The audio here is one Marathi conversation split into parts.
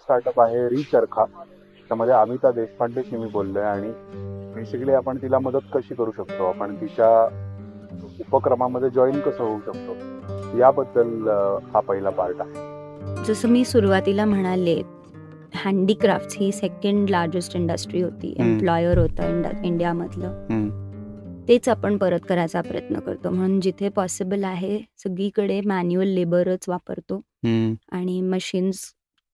स्टार्टअप आहे रिचरखा. त्यामध्ये अमिता देशपांडेशी मी बोललोय आणि बेसिकली आपण तिला मदत कशी करू शकतो, आपण तिच्या उपक्रमामध्ये जॉईन कसं होऊ शकतो याबद्दल हा पहिला पार्ट आहे. जसं मी सुरुवातीला म्हणाले, हँडीक्राफ्ट ही सेकंड लार्जेस्ट इंडस्ट्री होती, एम्प्लॉयर होतं इंडियामधलं. तेच आपण परत करायचा प्रयत्न करतो. म्हणून जिथे पॉसिबल आहे सगळीकडे मॅन्युअल लेबरच वापरतो आणि मशीन्स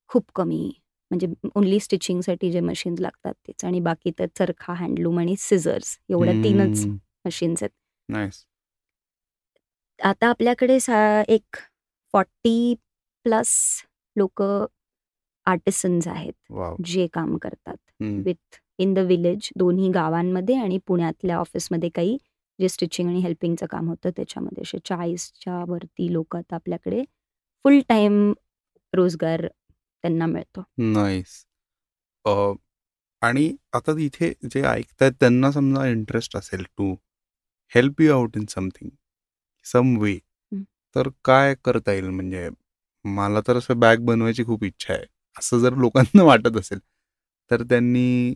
खूप कमी, म्हणजे ओन्ली स्टिचिंगसाठी जे मशीन्स लागतात तेच, आणि बाकी तर चरखा, हँडलूम आणि सिझर्स, एवढ्या 3च मशीन्स आहेत. नाईस. आता आपल्याकडे एक 40+ लोक आर्टिसन्स आहेत वाव. जे काम करतात विथ इन द विलेज, दोन्ही गावांमध्ये आणि पुण्यातल्या ऑफिसमध्ये काही जे स्टिचिंग आणि हेल्पिंगचं काम होतं त्याच्यामध्ये. असे 40च्या वरती लोक आता आपल्याकडे फुल टाइम रोजगार त्यांना मिळतो. नाईस. आणि आता इथे जे ऐकतायत त्यांना समजा इंटरेस्ट असेल to help you out in something some way, तर काय करता येईल? म्हणजे मला तर असं बॅग बनवायची खूप इच्छा आहे असं जर लोकांना वाटत असेल तर त्यांनी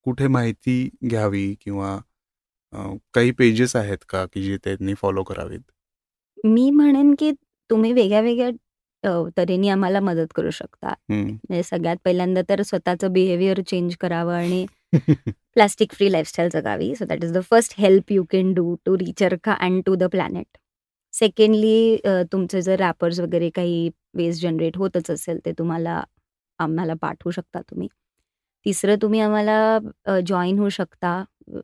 कुठे माहिती घ्यावी किंवा काही पेजेस आहेत का की जे त्यांनी फॉलो करावेत? मी म्हणेन की तुम्ही वेगळ्या वेगळ्या तऱ्हेने आम्हाला मदत करू शकता. म्हणजे सगळ्यात पहिल्यांदा तर स्वतःचं बिहेवियर चेंज करावं आणि प्लास्टिक फ्री लाईफस्टाईल जगावी. So that is the first help you can do to रिचरखा and to the planet. Secondly, तुमचे जर रॅपर्स वगैरे काही वेस्ट जनरेट होतच असेल ते आम्हाला पाठवू शकता तुम्ही. तिसरं, तुम्ही आम्हाला जॉईन होऊ शकता.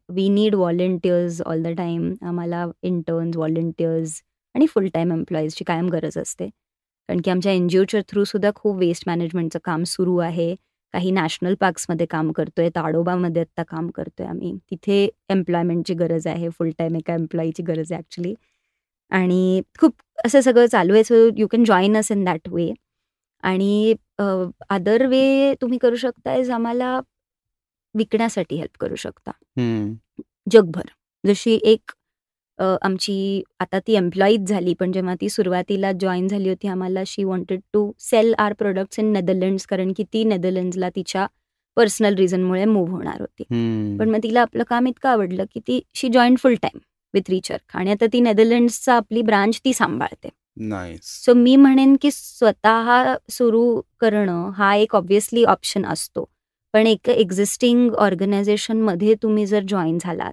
We need volunteers all the time. आम्हाला इंटर्न्स, व्हॉलंटियर्स आणि फुल टाईम एम्प्लॉईजची कायम गरज असते. कारण की आमच्या NGOच्या थ्रू सुद्धा खूप वेस्ट मॅनेजमेंटचं काम सुरू आहे. काही नॅशनल पार्क्समध्ये काम करतोय, ताडोबामध्ये आत्ता काम करतोय आम्ही. तिथे एम्प्लॉयमेंटची गरज आहे, फुल टाईम एका एम्प्लॉईची गरज आहे ॲक्च्युली. आणि खूप असं सगळं चालू आहे. So you can join us in that way. आणि अदर वे तुम्ही करू शकता इज आम्हाला विकण्यासाठी हेल्प करू शकता जगभर. जशी एक आमची आता ती एम्प्लॉईज झाली, पण जेव्हा ती सुरुवातीला जॉईन झाली होती आम्हाला, she wanted to sell our products in Netherlands, कारण की ती नेदरलँड्सला तिच्या पर्सनल रिझनमुळे मूव्ह होणार होती. पण मग तिला आपलं काम इतकं आवडलं की शी जॉईन फुल टाईम विथ रिचरखा आणि आता ती नेदरलँड्सचा आपली ब्रांच ती सांभाळते. सो मी म्हणेन की स्वतः सुरू करणं हा एक ऑब्व्हियसली ऑप्शन असतो, पण एक एक्झिस्टिंग ऑर्गनायझेशनमध्ये तुम्ही जर जॉईन झालात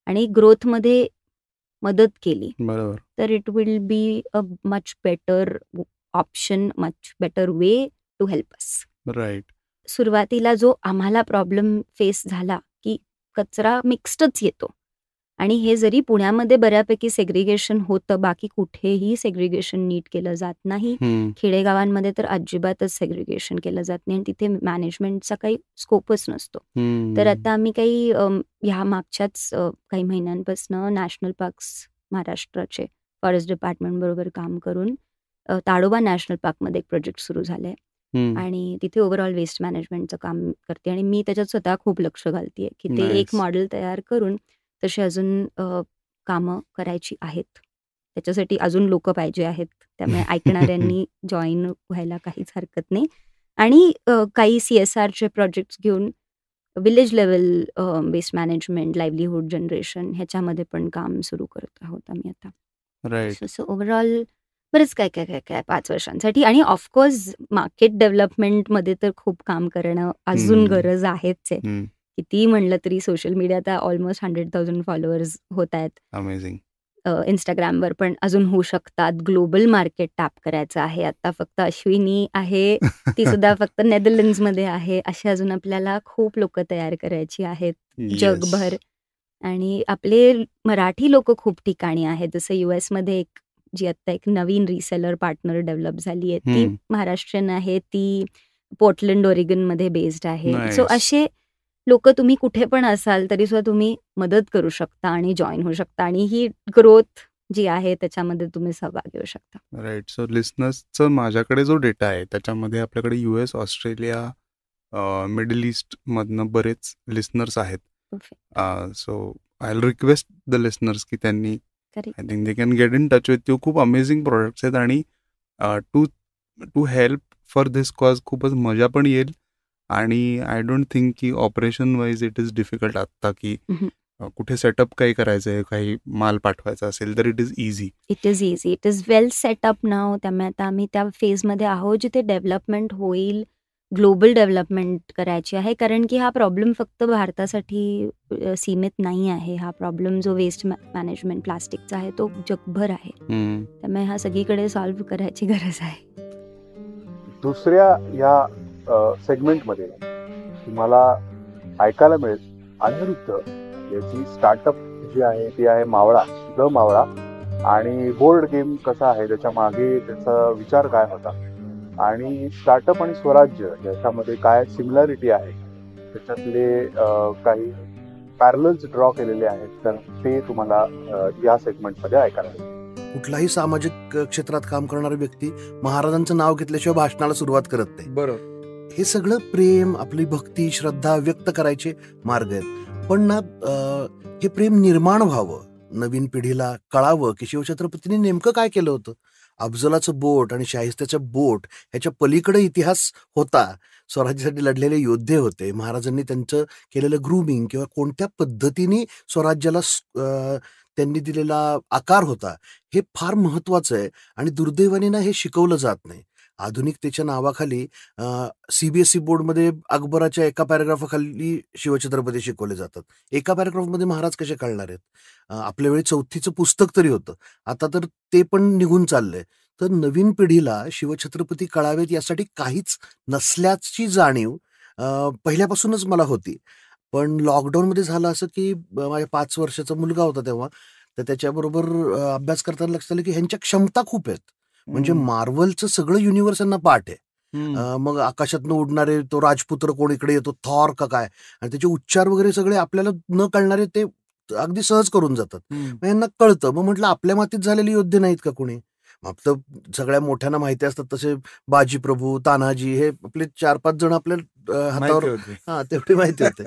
आणि ग्रोथमध्ये मदत केली बरोबर, तर it will be a much better option, much better way to help us. Right. सुरुवातीला जो आम्हाला प्रॉब्लेम फेस झाला की कचरा मिक्स्डच येतो, आणि हे जरी पुण्यामध्ये बऱ्यापैकी सेग्रिगेशन होतं, बाकी कुठेही सेग्रिगेशन नीट केलं जात नाही. खेडेगावांमध्ये तर अजिबातच सेग्रिगेशन केलं जात नाही आणि तिथे मॅनेजमेंटचा काही स्कोपच नसतो. तर आता आम्ही काही ह्या मागच्याच काही महिन्यांपासून नॅशनल पार्क्स महाराष्ट्राचे फॉरेस्ट डिपार्टमेंट बरोबर काम करून ताडोबा नॅशनल पार्कमध्ये एक प्रोजेक्ट सुरू झालाय आणि तिथे ओव्हरऑल वेस्ट मॅनेजमेंटचं काम करते आणि मी त्याच्यात स्वतः खूप लक्ष घालते की ते एक मॉडेल तयार करून तशी अजून कामं करायची आहेत. त्याच्यासाठी अजून लोक पाहिजे आहेत, त्यामुळे ऐकणाऱ्यांनी जॉईन व्हायला काहीच हरकत नाही. आणि काही CSRचे प्रोजेक्ट्स घेऊन village level waste management, livelihood generation ह्याच्यामध्ये पण काम सुरू करत आहोत आम्ही आता. राईट. सो ओव्हरऑल बरंच काय काय काय काय 5 वर्षांसाठी. आणि ऑफकोर्स मार्केट डेव्हलपमेंटमध्ये तर खूप काम करणं अजून गरज आहेच आहे. किती म्हणलं तरी सोशल मीडिया आता ऑलमोस्ट 100,000 फॉलोअर्स होत आहेत. अमेझिंग. इंस्टाग्रामवर पण अजून होऊ शकतात. ग्लोबल मार्केट टॅप करायचं आहे. आता फक्त अश्विनी आहे, ती सुद्धा फक्त नेदरलँड्समध्ये आहे. अशी अजून आपल्याला खूप लोक तयार करायची आहेत जगभर. आणि आपले मराठी लोक खूप ठिकाणी आहेत. जसं US मध्ये जी आता एक नवीन रिसेलर पार्टनर डेव्हलप झाली आहे, ती महाराष्ट्रीयन आहे. ती पोर्टलंड, ओरिगनमध्ये बेस्ड आहे. सो असे लोक तुम्ही कुठे पण असाल तरी सुद्धा तुम्ही मदत करू शकता आणि जॉईन होऊ शकता आणि ही ग्रोथ जी आहे त्याच्यामध्ये तुम्ही सहभाग घेऊ शकता. राईट. सो लिस्नर्सचं माझ्याकडे जो डेटा आहे त्याच्यामध्ये आपल्याकडे US, ऑस्ट्रेलिया, मिडल ईस्ट मधनं बरेच लिस्नर्स आहेत. So I will request the listeners की त्यांनी I think they can get in touch with you. खूप अमेझिंग प्रोडक्ट्स आहेत आणि to help for this cause खूपच मजा पण येईल. आणि आय डोंट थिंक की operation wise it is difficult आत्ता की कुठे सेटअप काही करायचं आहे, काही माल पाठवायचा असेल तर it is easy. It is easy, it is well set up now. त्यामुळे आता आम्ही त्या फेजमध्ये आहोत जिथे डेव्हलपमेंट होईल, ग्लोबल डेव्हलपमेंट करायची आहे. कारण की हा प्रॉब्लेम फक्त भारतासाठी सीमित नाही आहे. हा प्रॉब्लेम जो वेस्ट मॅनेजमेंट प्लास्टिकचा आहे तो जगभर आहे. त्यामुळे हा सगळीकडे सॉल्व्ह करायची गरज आहे. दुसऱ्या या सेगमेंटमध्ये तुम्हाला ऐकायला मिळेल अनिरुद्ध याची स्टार्टअप जी आहे ती आहे मावळा, द मावळा. आणि बोर्ड गेम कसा आहे, त्याच्या मागे त्याचा विचार काय होता, आणि स्टार्टअप आणि स्वराज्य याच्यामध्ये काय सिमिलॅरिटी आहे, त्याच्यातले काही पॅरलल्स ड्रॉ केलेले आहेत, तर ते तुम्हाला या सेगमेंटमध्ये ऐकायला मिळेल. कुठलाही सामाजिक क्षेत्रात काम करणारी व्यक्ती महाराजांचं नाव घेतल्याशिवाय भाषणाला सुरुवात करत नाही. बरोबर. हे सगळं प्रेम, आपली भक्ती, श्रद्धा व्यक्त करायचे मार्ग आहेत. पण ना हे प्रेम निर्माण व्हावं, नवीन पिढीला कळावं की शिवछत्रपतींनी नेमकं काय केलं होतं. अफजलाचं बोट आणि शाहिस्त्याचं बोट ह्याच्या पलीकडे इतिहास होता. स्वराज्यासाठी लढलेले योद्धे होते. महाराजांनी त्यांचं केलेलं ग्रूमिंग किंवा कोणत्या पद्धतीने स्वराज्याला त्यांनी दिलेला आकार होता, हे फार महत्वाचं आहे. आणि दुर्दैवाने ना हे शिकवलं जात नाही. आधुनिकतेच्या नावाखाली CBSE बोर्डमध्ये अकबराच्या एका पॅराग्राफाखाली शिवछत्रपती शिकवले जातात. एका पॅराग्राफमध्ये महाराज कसे कळणार आहेत. आपल्या वेळी 4थीचं पुस्तक तरी होतं, आता तर ते पण निघून चाललंय. तर नवीन पिढीला शिवछत्रपती कळावेत यासाठी काहीच नसल्याची जाणीव पहिल्यापासूनच मला होती. पण लॉकडाऊनमध्ये झालं असं की माझ्या 5 वर्षाचा मुलगा होता तेव्हा, तर त्याच्याबरोबर अभ्यास करताना लक्षात आलं की ह्यांच्या क्षमता खूप आहेत. म्हणजे मार्वलचं सगळं युनिव्हर्स यांना पाठ आहे. मग आकाशातनं उडणारे तो राजपुत्र कोण इकडे येतो, थॉर का काय, आणि त्याचे उच्चार वगैरे सगळे आपल्याला न कळणारे ते अगदी सहज करून जातात. मग यांना कळतं. मग म्हटलं आपल्या मातीत झालेले योद्धे नाहीत का कोणी. फक्त सगळ्या मोठ्यांना माहिती असतात तसे बाजीप्रभू, तानाजी हे आपले 4-5 जण आपल्या हातावर तेवढे माहिती होते.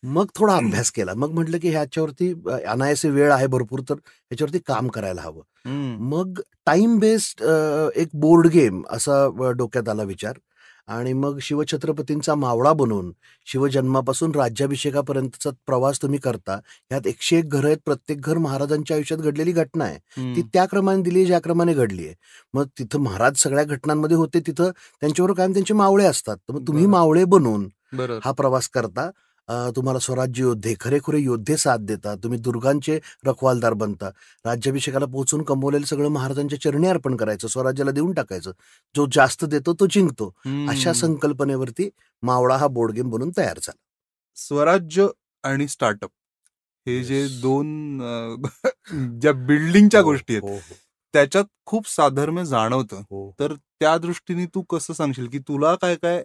मग थोडा अभ्यास केला. मग म्हटलं की ह्याच्यावरती अनायासे वेळ आहे भरपूर, तर ह्याच्यावरती काम करायला हवं. मग टाइम बेस्ड एक बोर्ड गेम असा डोक्यात आला विचार. आणि मग शिवछत्रपतींचा मावळा बनवून शिवजन्मापासून राज्याभिषेकापर्यंतचा प्रवास तुम्ही करता. ह्यात 101 घरं आहेत. प्रत्येक घर महाराजांच्या आयुष्यात घडलेली घटना आहे. ती त्या क्रमाने दिली ज्या क्रमाने घडली आहे. मग तिथं महाराज सगळ्या घटनांमध्ये होते, तिथं त्यांच्यावर कायम त्यांचे मावळे असतात. तर मग तुम्ही मावळे बनवून हा प्रवास करता. तुम्हाला स्वराज्य योद्धे, खरेखुरे योद्धे साथ देतात. तुम्ही दुर्गांचे रखवालदार बनता. राज्याभिषेकाला पोहोचून कमवलेलं सगळं महाराजांच्या चरणी अर्पण करायचं, स्वराज्याला देऊन टाकायचं. जो जास्त देतो तो जिंकतो. अशा संकल्पनेवरती मावळा हा बोर्ड गेम बनून तयार झाला. स्वराज्य आणि स्टार्टअप हे जे दोन ज्या बिल्डिंगच्या गोष्टी आहेत त्याच्यात खूप साधर्म्य जाणवतं. तर त्या दृष्टीने तू कसं सांगशील की तुला काय काय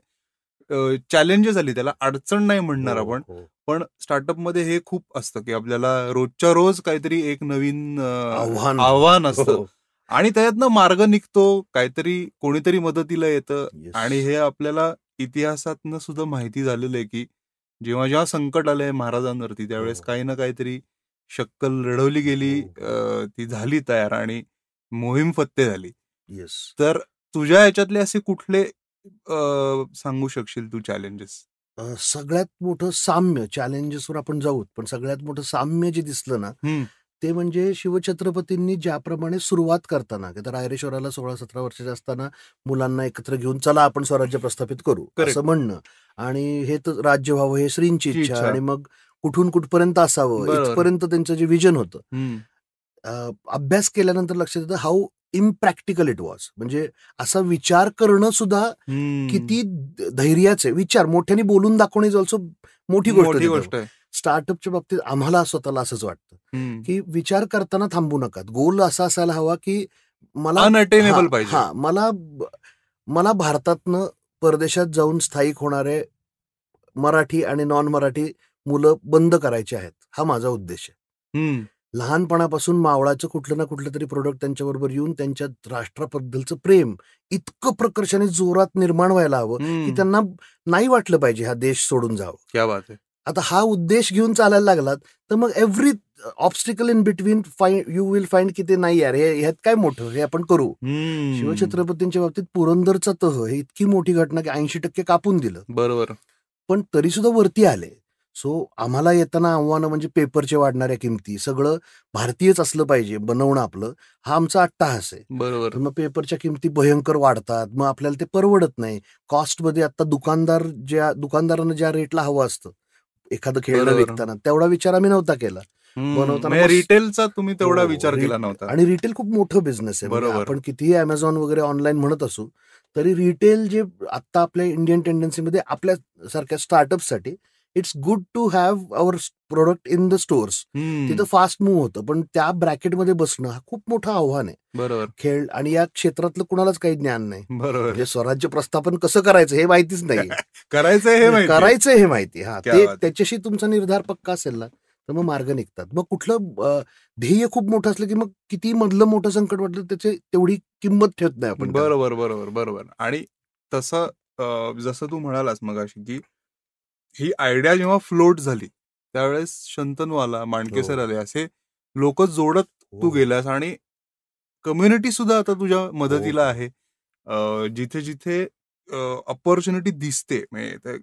चॅलेंजेस आली, त्याला अडचण नाही म्हणणार आपण, पण स्टार्टअप मध्ये हे खूप असतं की आपल्याला रोजच्या रोज काहीतरी एक नवीन आव्हान असतं आणि त्याच्यातनं मार्ग निघतो, काहीतरी कोणीतरी मदतीला येतं. आणि हे आपल्याला इतिहासातनं सुद्धा माहिती झालेलं आहे की जेव्हा जेव्हा संकट आलंय महाराजांवरती त्यावेळेस काही ना काहीतरी शक्कल लढवली गेली, ती झाली तयार आणि मोहीम फत्ते झाली. तर तुझ्या ह्याच्यातले असे कुठले सांगू शकशील तू चॅलेंजेस? सगळ्यात मोठं साम्य, चॅलेंजेसवर आपण जाऊत, पण सगळ्यात मोठं साम्य जे दिसलं ना ते म्हणजे शिवछत्रपतींनी ज्याप्रमाणे सुरुवात करताना, तर रायरेश्वराला 16-17 वर्षाचे असताना मुलांना एकत्र घेऊन चला आपण स्वराज्य प्रस्थापित करू असं म्हणणं, आणि हे तर राज्य व्हावं हे श्रींची इच्छा, आणि मग कुठून कुठपर्यंत असावं इथपर्यंत त्यांचं जे विजन होतं. अभ्यास केल्यानंतर लक्षात येतं हाऊ इम्प्रॅक्टिकल इट वॉज. म्हणजे असा विचार करणं सुद्धा किती धैर्याचे विचार, मोठ्याने बोलून दाखवणे इज ऑल्सो मोठी गोष्ट आहे. स्टार्टअपच्या बाबतीत आम्हाला स्वतःला असंच वाटतं की विचार करताना थांबू नका. गोल असा असायला हवा की मला भारतातनं परदेशात जाऊन स्थायिक होणारे मराठी आणि नॉन मराठी मुलं बंद करायचे आहेत, हा माझा उद्देश आहे. लहानपणापासून मावळाचं कुठलं ना कुठलं तरी प्रोडक्ट त्यांच्याबरोबर येऊन त्यांच्या राष्ट्राबद्दलचं प्रेम इतकं प्रकर्षाने जोरात निर्माण व्हायला हवं की त्यांना नाही वाटलं पाहिजे हा देश सोडून जावं. क्या बात आहे. आता हा उद्देश घेऊन चालायला लागलात तर मग obstacle in between you will find की ते नाही यार, ह्यात काय मोठं, हे आपण करू. शिवछत्रपतींच्या बाबतीत पुरंदरचा तह हे इतकी मोठी घटना की 80% कापून दिलं, बरोबर. पण तरी सुद्धा वरती आले. सो आम्हाला येताना आव्हानं म्हणजे पेपरचे वाढणाऱ्या किमती, सगळं भारतीयच असलं पाहिजे बनवणं आपलं, हा आमचा अट्टाहास आहे. बरोबर. तर मग पेपरच्या किमती भयंकर वाढतात, मग आपल्याला ते परवडत नाही. कॉस्टमध्ये आता दुकानदारानं ज्या रेटला हवं असतं एखादं खेळणं बरोबर. विकताना, तेवढा विचार आम्ही नव्हता केला. बनवताना मग- रिटेलचा तुम्ही तेवढा हो, विचार केला नव्हता. आणि रिटेल खूप मोठं बिझनेस आहे. म्हणजे बरोबर. आपण कितीही अमेझॉन वगैरे ऑनलाईन म्हणत असू तरी रिटेल जे आता आपल्या इंडियन टेंडन्सीमध्ये आपल्या सारख्या स्टार्टअपसाठी it's good to have our product in the stores. तिथं फास्ट मूव्ह होतं, पण त्या ब्रॅकेटमध्ये बसणं हा खूप मोठं आव्हान आहे. बरोबर. खेळ आणि या क्षेत्रातलं कुणालाच काही ज्ञान नाही. बरोबर. म्हणजे स्वराज्य प्रस्थापन कसं करायचं हे माहितीच नाही. करायचंय हे माहिती. करायचं हे माहिती. हा, क्या ते बात. त्याच्याशी तुमचा निर्धार पक्का असेल ना तर मग मार्ग निघतात. मग कुठलं ध्येय खूप मोठं असलं की मग किती मधलं मोठं संकट वाटलं त्याची तेवढी किंमत ठेवत नाही आपण त्याला. बरोबर बरोबर बरोबर. आणि तसं जसं तू म्हणालास मगाशी की ही आयडिया जेव्हा फ्लोट झाली त्यावेळेस शंतनवाला, मांडकेसर आले, असे लोक जोडत तू गेलास आणि कम्युनिटी सुद्धा आता तुझ्या मदतीला आहे. जिथे जिथे ऑपॉर्च्युनिटी दिसते, म्हणजे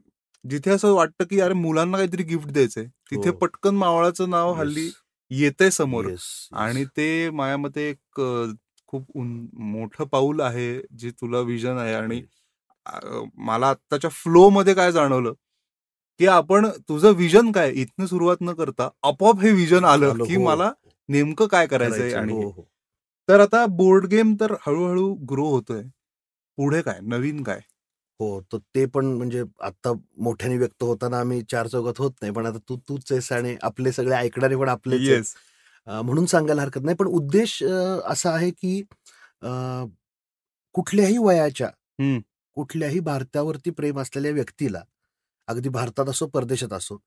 जिथे असं वाटतं की अरे मुलांना काहीतरी गिफ्ट द्यायचंय, तिथे हो. पटकन मावळाचं नाव हल्ली येतंय समोर. Yes, yes. आणि ते माझ्या मते एक खूप मोठं पाऊल आहे जे तुला विजन आहे. आणि मला आत्ताच्या फ्लो मध्ये काय जाणवलं की आपण तुझं विजन काय इथनं सुरुवात न करता आपोआप हे विजन आलं की हो. मला नेमकं काय करायचंय. करायचं. आणि हो, हो. तर आता बोर्ड गेम तर हळूहळू ग्रो होतोय, पुढे काय नवीन काय? हो, तर ते पण म्हणजे आता मोठ्याने व्यक्त होताना आम्ही चार चौघात होत नाही, पण आता तूच आहेस आणि आपले सगळे ऐकणारे पण आपलेच आहेत. येस. म्हणून सांगायला हरकत नाही. पण उद्देश असा आहे की कुठल्याही वयाच्या कुठल्याही भारतावरती प्रेम असलेल्या व्यक्तीला, अगदी भारतात असो परदेशात असो,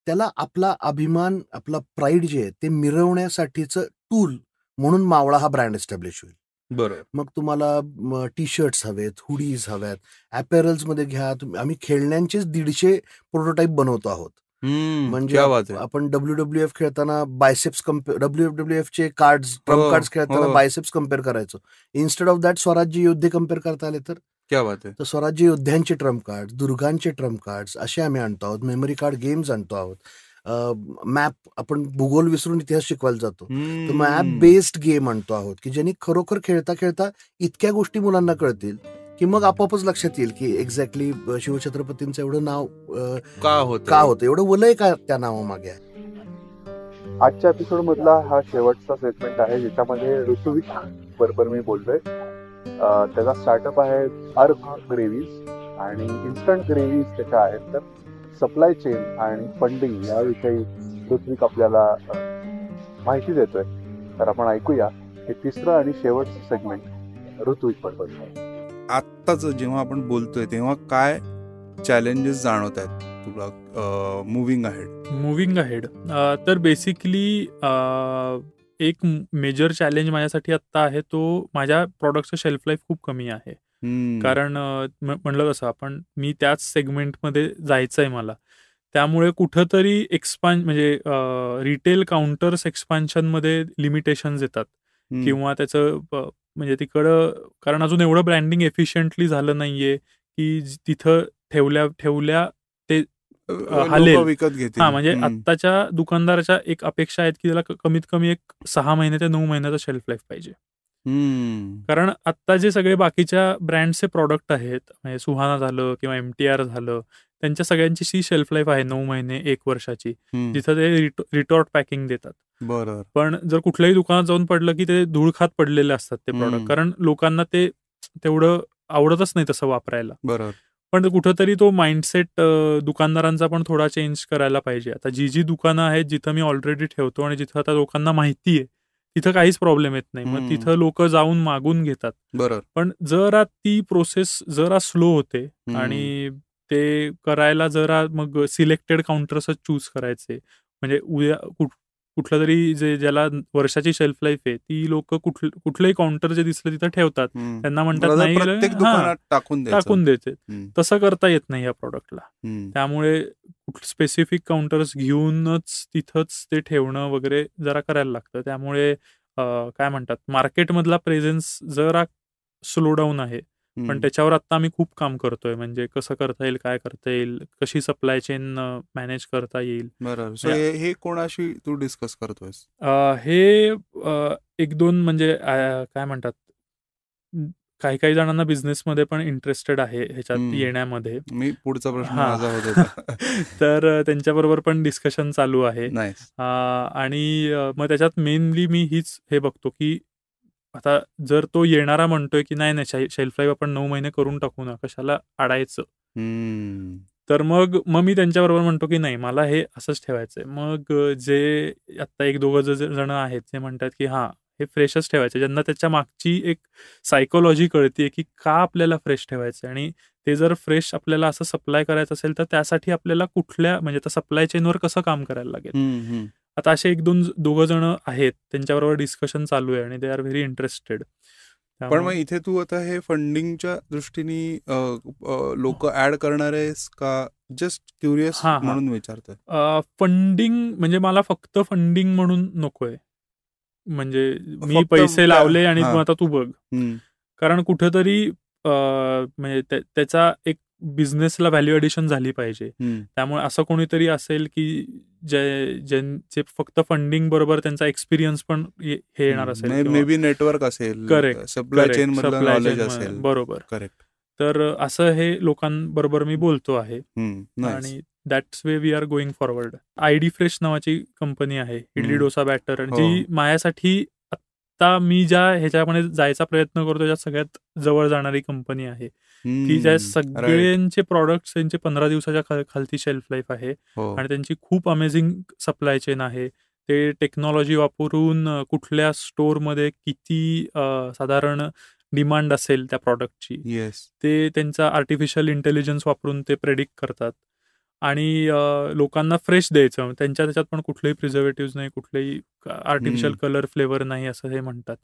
त्याला आपला अभिमान, आपला प्राईड जे आहे ते मिरवण्यासाठीचं टूल म्हणून मावळा हा ब्रँड एस्टॅब्लिश होईल. बरोबर. मग तुम्हाला टी शर्ट्स हवेत, हुडीज हव्यात, अपॅरल्स मध्ये घ्या. आम्ही खेळण्यांचेच 150 प्रोटोटाईप बनवतो आहोत. म्हणजे आपण WWF खेळताना बायसेप्स WWF चे कार्ड्स, ट्रम्प कार्ड्स खेळताना बायसेप्स कम्पेअर करायचो. इन्स्टेड ऑफ दॅट स्वराज्य योद्धे कम्पेअर करता आले तर क्या बात आहे. तर स्वराज्य योद्ध्यांचे ट्रम्प कार्ड, दुर्गांचे ट्रम्प कार्ड्स असे आम्ही आणतो आहोत. मेमरी कार्ड गेम्स आणतो आहोत. मॅप, आपण भूगोल विसरून इतिहास शिकवायला जातो, तर मॅप बेस्ड गेम आणतो आहोत की ज्यांनी खरोखर खेळता खेळता इतक्या गोष्टी मुलांना कळतील की मग आपोआपच लक्षात येईल की एक्झॅक्टली शिवछत्रपतींचं एवढं नाव का होतं, एवढं वलय का त्या नावामागे आहे. आजच्या एपिसोड मधला हा शेवटचा सेगमेंट आहे ज्याच्यामध्ये ऋतुविक बरोबर मी बोलतोय. त्याचा स्टार्टअप आहे अर्क ग्रेव्हीज आणि इन्स्टंट ग्रेव्हीज त्याच्या आहेत. तर सप्लाय चेन आणि फंडिंग याविषयी ऋत्विक आपल्याला माहिती देतोय. तर आपण ऐकूया हे तिसरं आणि शेवटचं सेगमेंट ऋत्विक बरोबर. आत्ताच जेव्हा आपण बोलतोय तेव्हा काय चॅलेंजेस जाणवत आहेत तुला मुव्हिंग अहेड? तर बेसिकली एक मेजर चॅलेंज माझ्यासाठी आत्ता आहे तो माझ्या प्रॉडक्टचं शेल्फ लाईफ खूप कमी आहे. कारण म्हणलं कसं मी त्याच सेगमेंटमध्ये जायचं आहे मला, त्यामुळे कुठंतरी म्हणजे रिटेल काउंटर्स एक्सपान्शनमध्ये लिमिटेशन्स येतात किंवा त्याचं म्हणजे तिकडं, कारण अजून एवढं ब्रँडिंग एफिशियंटली झालं नाहीये की तिथं ठेवल्या ते हालेल विकत घेते. म्हणजे आत्ताच्या दुकानदाराच्या एक अपेक्षा आहेत की त्याला कमीत कमी एक 6 महिने ते 9 महिन्याचा शेल्फ लाईफ पाहिजे. कारण आत्ता जे सगळे बाकीच्या ब्रँडचे प्रॉडक्ट आहेत, म्हणजे सुहाना झालं किंवा MTR झालं, त्यांच्या सगळ्यांची शेल्फ लाईफ आहे 9 महिने 1 वर्षाची, जिथं ते रिटॉर्ट पॅकिंग देतात. बरोबर. पण जर कुठल्याही दुकानात जाऊन पडलं की ते धूळखात पडलेले असतात ते प्रॉडक्ट, कारण लोकांना ते तेवढं आवडतच नाही तसं वापरायला. बरोबर. पण कुठंतरी तो माइंडसेट दुकानदारांचा पण थोडा चेंज करायला पाहिजे. आता जी दुकानं आहेत जिथं मी ऑलरेडी ठेवतो आणि जिथं आता लोकांना माहिती आहे तिथं काहीच प्रॉब्लेम येत नाही, मग तिथं लोक जाऊन मागून घेतात. बरोबर. पण जरा ती प्रोसेस जरा स्लो होते आणि ते करायला जरा मग सिलेक्टेड काउंटर्सच चूज करायचे. म्हणजे उद्या कुठलं तरी ज्याला वर्षाची शेल्फ लाईफ आहे ती लोक कुठलंही काउंटर जे दिसलं तिथं ठेवतात, त्यांना म्हणतात नाही टाकून द्यायचे. तसं करता येत नाही या प्रॉडक्टला. त्यामुळे स्पेसिफिक काउंटर्स घेऊनच तिथंच ते ठेवणं वगैरे जरा करायला लागतं. त्यामुळे काय म्हणतात, मार्केटमधला प्रेझेन्स जरा स्लो डाऊन आहे. पण त्याच्यावर आता आम्ही खूप काम करतोय. म्हणजे कसं करता येईल, काय करता येईल, कशी सप्लाय चेन मॅनेज करता येईल. बरोबर. सो हे कोणाशी तू डिस्कस करतोयस? हे 1-2 म्हणजे काय म्हणतात, काही जणांना बिझनेसमध्ये पण इंटरेस्टेड आहे ह्याच्यात येण्यामध्ये. मी पुढचा प्रश्न हां. माझा होत होता. तर त्यांच्याबरोबर पण डिस्कशन चालू आहे. नाईस. आणि मग त्याच्यात मेनली मी हे बघतो, की आता जर तो येणारा म्हणतोय, की नाही शेल्फ लाईफ आपण 9 महिने करून टाकू ना, कशाला अडायचं. तर मग मी त्यांच्याबरोबर म्हणतो, की नाही मला हे असंच ठेवायचंय. मग जे आता 1-2 जण आहेत ते म्हणतात, की हां, हे फ्रेशच ठेवायचं. ज्यांना त्याच्या मागची एक सायकोलॉजी कळते, की का आपल्याला फ्रेश ठेवायचं आणि ते जर फ्रेश आपल्याला असं सप्लाय करायचं असेल तर त्यासाठी आपल्याला कुठल्या म्हणजे सप्लाय चेनवर कसं काम करायला लागेल. आता असे 1-2 जण आहेत, त्यांच्याबरोबर डिस्कशन चालू आहे आणि दे आर व्हेरी इंटरेस्टेड. पण मग इथे तू आता हे फंडिंगच्या दृष्टीने लोक ऍड करणार आहेस का जस्ट क्युरियस म्हणून विचारतोय? फंडिंग म्हणजे मला फक्त फंडिंग म्हणून नकोय. म्हणजे मी पैसे लावले आणि आता तू बघ. कारण कुठेतरी म्हणजे त्याचा एक बिझनेसला व्हॅल्यू ॲडिशन झाली पाहिजे. त्यामुळे असं कोणीतरी असेल की ज्यांचे फक्त फंडिंग बरोबर त्यांचा एक्सपिरियन्स पण हे येणार असेल, मे बी नेटवर्क असेल, करेक्ट, सप्लाय चेन मधलं नॉलेज असेल. बरोबर, करेक्ट. तर असं हे लोकांबरोबर मी बोलतो आहे आणि that's way we are going forward. ID fresh नावाची कंपनी आहे, इडली डोसा बॅटर, जी माझ्यासाठी आता मी ज्या ह्याच्यामध्ये जायचा प्रयत्न करतो त्याच्यात सगळ्यात जवळ जाणारी कंपनी आहे, की ज्या सगळ्यांचे प्रोडक्ट्स त्यांचे 15 दिवसाच्या खालती शेल्फ लाईफ आहे आणि त्यांची खूप अमेझिंग सप्लाय चेन आहे. ते टेक्नॉलॉजी वापरून कुठल्या स्टोअरमध्ये किती साधारण डिमांड असेल त्या प्रॉडक्टची, ते त्यांचा आर्टिफिशियल इंटेलिजन्स वापरून ते प्रेडिक्ट करतात आणि लोकांना फ्रेश द्यायचं. त्याच्यात पण कुठलेही प्रिझर्वेटिव्ह नाही, कुठलेही आर्टिफिशियल कलर फ्लेवर नाही असं हे म्हणतात.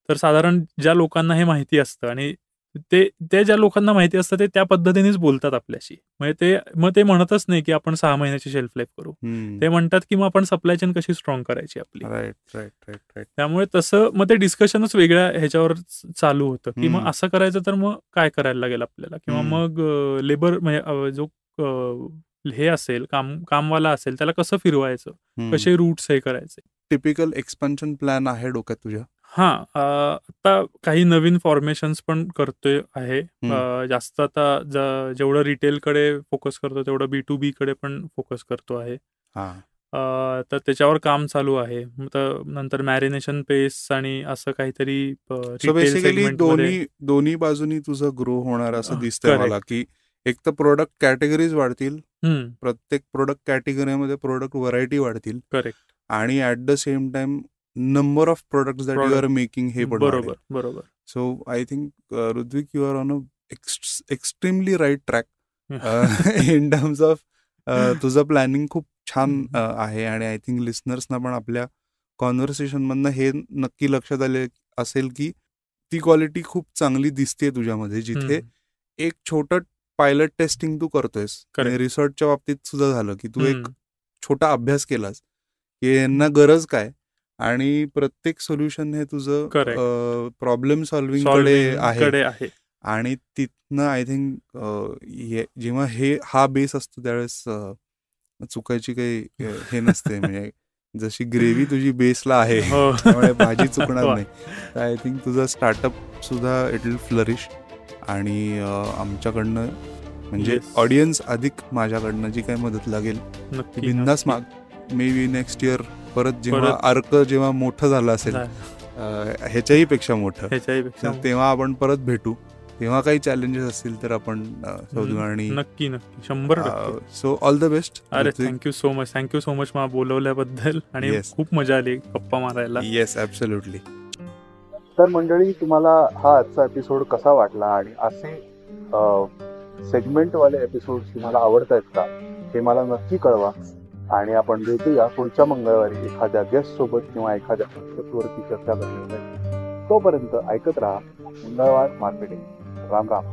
तर साधारण ज्या लोकांना हे माहिती असतं आणि ते ज्या लोकांना माहिती असतं ते त्या पद्धतीनेच बोलतात आपल्याशी. म्हणजे मग ते म्हणतच नाही की आपण 6 महिन्याची शेल्फ लाईफ करू. ते म्हणतात की मग आपण सप्लाय चेन कशी स्ट्रॉंग करायची आपली. राईट. त्यामुळे तसं मग ते डिस्कशनच वेगळ्या ह्याच्यावर चालू होतं की मग असं करायचं तर मग काय करायला लागेल आपल्याला, किंवा मग लेबर म्हणजे जो हे असेल कामवाला असेल त्याला कसं फिरवायचं, कसे रूट्स हे करायचे. टिपिकल एक्सपान्शन प्लॅन आहे डोक्यात तुझ्या? आता काही नवीन फॉर्मेशन्स पण करतोय आहे. जास्त आता जेवढं रिटेलकडे फोकस करतो तेवढं B2B कडे पण फोकस करतो आहे. तर त्याच्यावर काम चालू आहे. नंतर मॅरिनेशन पेस्ट आणि असं काहीतरी बेसिकली दोन्ही बाजूनी तुझं ग्रो होणार असं दिसतंय मला, की एक तर प्रोडक्ट कॅटेगरीज वाढतील, प्रत्येक प्रोडक्ट कॅटेगरीमध्ये प्रोडक्ट व्हरायटी वाढतील, करेक्ट, आणि at the same time number of products that you are making हे पण बरोबर. So I think Ritvik you are on a extremely right track in terms of तुझं प्लॅनिंग खूप छान आहे. आणि आय थिंक लिस्नर्सना पण आपल्या कॉन्व्हर्सेशन मधनं हे नक्की लक्षात आले असेल की ती क्वालिटी खूप चांगली दिसते तुझ्यामध्ये, जिथे एक छोटं पायलट टेस्टिंग तू करतोयस. रिसर्चच्या बाबतीत सुद्धा झालं की तू एक छोटा अभ्यास केलास की यांना गरज काय, आणि प्रत्येक सोल्युशन हे तुझं प्रॉब्लेम सॉल्व्हिंग कडे आहे. आणि तिथनं आय थिंक जेव्हा हा बेस असतो त्यावेळेस चुकायची काही हे नसते. म्हणजे जशी ग्रेव्ही तुझी बेसला आहे त्यामुळे भाजी चुकणार नाही. तर आय थिंक तुझा स्टार्टअप सुद्धा इट विल फ्लरिश. आणि आमच्याकडनं म्हणजे ऑडियन्स अधिक माझ्याकडनं जी काही मदत लागेल बिंदास माग. मे बी नेक्स्ट इयर परत जेव्हा मोठं झालं असेल, ह्याच्याही पेक्षा मोठं, तेव्हा आपण परत भेटू. तेव्हा काही चॅलेंजेस असतील तर आपण शोधू. आणि नक्की 100%. So all the best. अरे थँक्यू सो मच मला बोलवल्याबद्दल, आणि खूप मजा आली गप्पा मारायला. Yes, absolutely. तर मंडळी, तुम्हाला हा आजचा एपिसोड कसा वाटला आणि असे सेगमेंटवाले एपिसोड तुम्हाला आवडत आहेत का हे मला नक्की कळवा. आणि आपण भेटूया पुढच्या मंगळवारी एखाद्या गेस्ट सोबत किंवा एखाद्या कॉन्सेप्टवरती चर्चा करण्यासाठी. तोपर्यंत ऐकत राहा मंगळवार मार्केटिंग. राम राम.